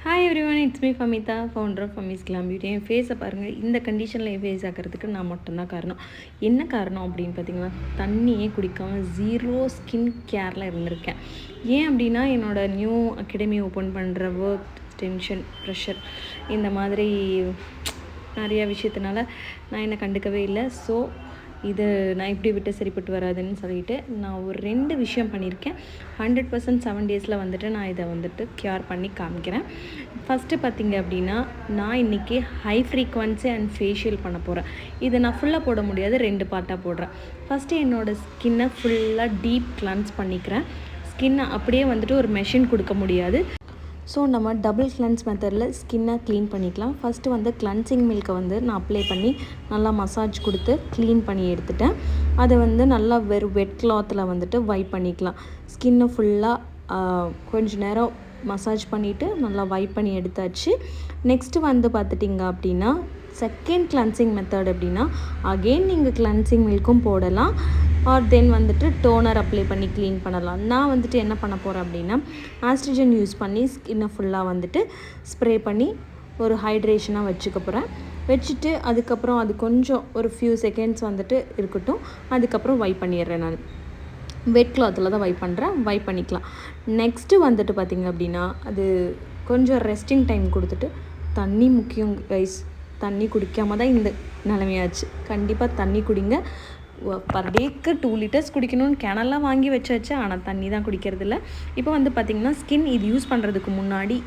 Hi everyone, it's me Fahmida, founder of Famis Glam Beauty. என் ஃபேஸை பாருங்கள், இந்த கண்டிஷனில் என் ஃபேஸ் ஆக்கிறதுக்கு நான் மட்டும்தான் காரணம். என்ன காரணம் அப்படின்னு பார்த்தீங்கன்னா, தண்ணியே குடிக்காமல் ஜீரோ ஸ்கின் கேரில் இருந்திருக்கேன். ஏன் அப்படின்னா, என்னோடய நியூ அகாடமி ஓப்பன் பண்ணுற ஒர்க் டென்ஷன், ப்ரெஷர், இந்த மாதிரி நிறையா விஷயத்தினால நான் என்னை கண்டுக்கவே இல்லை. ஸோ இது நான் இப்படி விட்டு சரிப்பட்டு வராதுன்னு சொல்லிட்டு நான் ஒரு 2 விஷயம் பண்ணியிருக்கேன். 100% 7 டேஸில் வந்துட்டு நான் இதை வந்துட்டு க்யூர் பண்ணி காமிக்கிறேன். ஃபஸ்ட்டு பார்த்திங்க அப்படின்னா, நான் இன்றைக்கி ஹை ஃப்ரீக்வன்சி அண்ட் ஃபேஷியல் பண்ண போகிறேன். இதை நான் ஃபுல்லாக போட முடியாது, 2 பார்ட்டாக போடுறேன். ஃபஸ்ட்டு என்னோடய ஸ்கின்னை ஃபுல்லாக டீப் கிளன்ஸ் பண்ணிக்கிறேன். ஸ்கின்னை அப்படியே வந்துட்டு ஒரு மெஷின் கொடுக்க முடியாது. ஸோ நம்ம டபுள் கிளென்ஸ் மெத்தடில் ஸ்கின்னை க்ளீன் பண்ணிக்கலாம். ஃபஸ்ட்டு வந்து கிளன்சிங் மில்கை வந்து நான் அப்ளை பண்ணி நல்லா மசாஜ் கொடுத்து க்ளீன் பண்ணி எடுத்துட்டேன். அதை வந்து நல்லா வெறும் வெட் கிளாத்தில் வந்துட்டு வைப் பண்ணிக்கலாம். ஸ்கின்னை ஃபுல்லாக கொஞ்சம் நேரம் மசாஜ் பண்ணிவிட்டு நல்லா வைப் பண்ணி எடுத்தாச்சு. நெக்ஸ்ட்டு வந்து பார்த்துட்டிங்க அப்படின்னா, செகண்ட் கிளன்சிங் மெத்தட் அப்படின்னா, அகெயின் நீங்கள் கிளன்சிங் மில்க்கும் போடலாம், ஆர் தென் வந்துட்டு டோனர் அப்ளை பண்ணி க்ளீன் பண்ணலாம். நான் வந்துட்டு என்ன பண்ண போகிறேன் அப்படின்னா, ஆஸ்ட்ரிஜன் யூஸ் பண்ணி ஸ்கின்னை ஃபுல்லாக வந்துட்டு ஸ்ப்ரே பண்ணி ஒரு ஹைட்ரேஷனாக வச்சுக்க போகிறேன். வச்சுட்டு அதுக்கப்புறம் அது கொஞ்சம் ஒரு ஃபியூ செகண்ட்ஸ் வந்துட்டு இருக்கட்டும். அதுக்கப்புறம் வைப் பண்ணிடுறேன். நான் வெட் கிளாத்தில் தான் வைப் பண்ணுறேன். வைப் பண்ணிக்கலாம். நெக்ஸ்ட்டு வந்துட்டு பார்த்திங்க அப்படின்னா, அது கொஞ்சம் ரெஸ்டிங் டைம் கொடுத்துட்டு, தண்ணி முக்கியம் கைஸ். தண்ணி குடிக்காமல் தான் இந்த நிலைமையாச்சு. கண்டிப்பாக தண்ணி குடிங்க. பர் டேக்கு 2 லிட்டர்ஸ் குடிக்கணும்னு கிணல்லாம் வாங்கி வச்சாச்சு, ஆனால் தண்ணி தான் குடிக்கிறதில்ல. இப்போ வந்து பார்த்திங்கன்னா, ஸ்கின் இது யூஸ் பண்ணுறதுக்கு முன்னாடி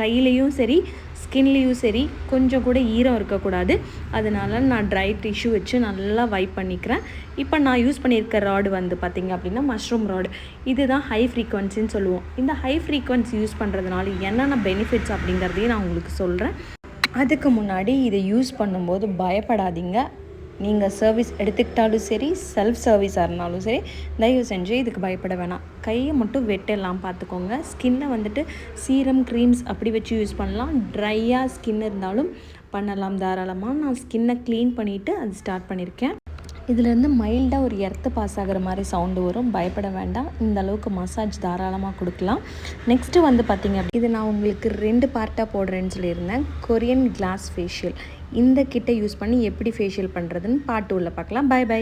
கையிலையும் சரி ஸ்கின்லேயும் சரி கொஞ்சம் கூட ஈரம் இருக்கக்கூடாது. அதனால் நான் ட்ரை டிஷ்யூ வச்சு நல்லா வைப் பண்ணிக்கிறேன். இப்போ நான் யூஸ் பண்ணியிருக்க ராடு வந்து பார்த்திங்க அப்படின்னா, மஷ்ரூம் ராடு. இதுதான் ஹை ஃப்ரீக்வன்சின்னு சொல்லுவோம். இந்த ஹை ஃப்ரீக்வன்சி யூஸ் பண்ணுறதுனால என்னென்ன பெனிஃபிட்ஸ் அப்படிங்கிறதையும் நான் உங்களுக்கு சொல்கிறேன். அதுக்கு முன்னாடி இதை யூஸ் பண்ணும்போது பயப்படாதீங்க. நீங்கள் சர்வீஸ் எடுத்துக்கிட்டாலும் சரி, செல்ஃப் சர்வீஸாக இருந்தாலும் சரி, தயவு செஞ்சு இதுக்கு பயப்பட வேணாம். கையை மட்டும் வெட்டெல்லாம் பார்த்துக்கோங்க. ஸ்கின்னை வந்துட்டு சீரம், க்ரீம்ஸ் அப்படி வச்சு யூஸ் பண்ணலாம். ட்ரையாக ஸ்கின் இருந்தாலும் பண்ணலாம் தாராளமாக. நான் ஸ்கின்னை க்ளீன் பண்ணிவிட்டு அது ஸ்டார்ட் பண்ணியிருக்கேன். இதுலேருந்து மைல்டாக ஒரு எர்த்து பாஸ் ஆகிற மாதிரி சவுண்டு வரும். பயப்பட வேண்டாம். இந்த அளவுக்கு மசாஜ் தாராளமாக கொடுக்கலாம். நெக்ஸ்ட்டு வந்து பார்த்திங்க, இது நான் உங்களுக்கு 2 பார்ட்டாக போடுறேன்னு சொல்லியிருந்தேன். Korean glass facial. இந்த கிட்டை யூஸ் பண்ணி எப்படி ஃபேஷியல் பண்ணுறதுன்னு பார்ட் 2ல் பார்க்கலாம். Bye by.